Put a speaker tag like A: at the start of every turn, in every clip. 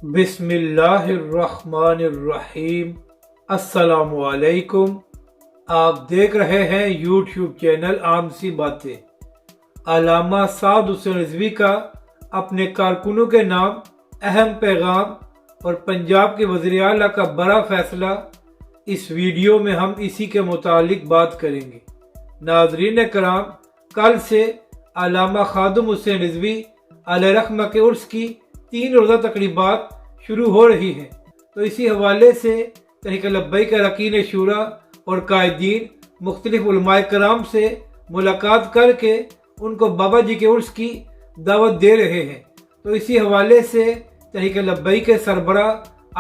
A: بسم اللہ الرحمن الرحیم۔ السلام علیکم۔ آپ دیکھ رہے ہیں یوٹیوب چینل عام سی باتیں۔ علامہ سعد حسین رضوی کا اپنے کارکنوں کے نام اہم پیغام اور پنجاب کے وزیر اعلیٰ کا بڑا فیصلہ، اس ویڈیو میں ہم اسی کے متعلق بات کریں گے۔ ناظرین کرام، کل سے علامہ خادم حسین رضوی علیہ رحمہ کے عرس کی 3 روزہ تقریبات شروع ہو رہی ہیں، تو اسی حوالے سے تحریک لبیک کے اراکین شورا اور قائدین مختلف علماء کرام سے ملاقات کر کے ان کو بابا جی کے عرس کی دعوت دے رہے ہیں۔ تو اسی حوالے سے تحریک لبیک کے سربراہ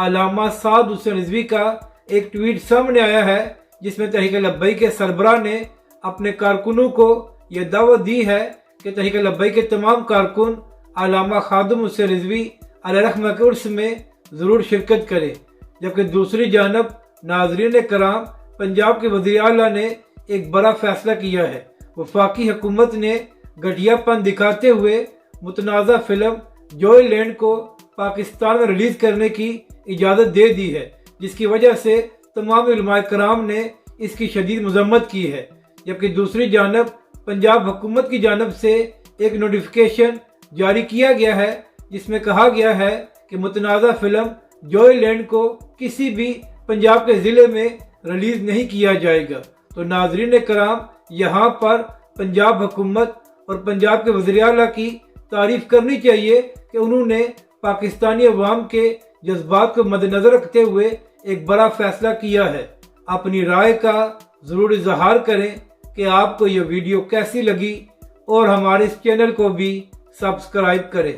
A: علامہ سعد حسین رضوی کا ایک ٹویٹ سامنے آیا ہے، جس میں تحریک لبیک کے سربراہ نے اپنے کارکنوں کو یہ دعوت دی ہے کہ تحریک لبیک کے تمام کارکن علامہ خادم حسین رضوی علیہ رحمہ کے عرس میں ضرور شرکت کریں۔ جبکہ دوسری جانب ناظرین کرام، پنجاب کے وزیر اعلیٰ نے ایک بڑا فیصلہ کیا ہے۔ وفاقی حکومت نے گھٹیا پن دکھاتے ہوئے متنازع فلم جوئے لینڈ کو پاکستان میں ریلیز کرنے کی اجازت دے دی ہے، جس کی وجہ سے تمام علماء کرام نے اس کی شدید مذمت کی ہے۔ جبکہ دوسری جانب پنجاب حکومت کی جانب سے ایک نوٹیفیکیشن جاری کیا گیا ہے، جس میں کہا گیا ہے کہ متنازع فلم جوئے لینڈ کو کسی بھی پنجاب کے ضلع میں ریلیز نہیں کیا جائے گا۔ تو ناظرین کرام، یہاں پر پنجاب حکومت اور پنجاب کے وزیر اعلیٰ کی تعریف کرنی چاہیے کہ انہوں نے پاکستانی عوام کے جذبات کو مد نظر رکھتے ہوئے ایک بڑا فیصلہ کیا ہے۔ اپنی رائے کا ضرور اظہار کریں کہ آپ کو یہ ویڈیو کیسی لگی، اور ہمارے اس چینل کو بھی سبسکرائب کریں۔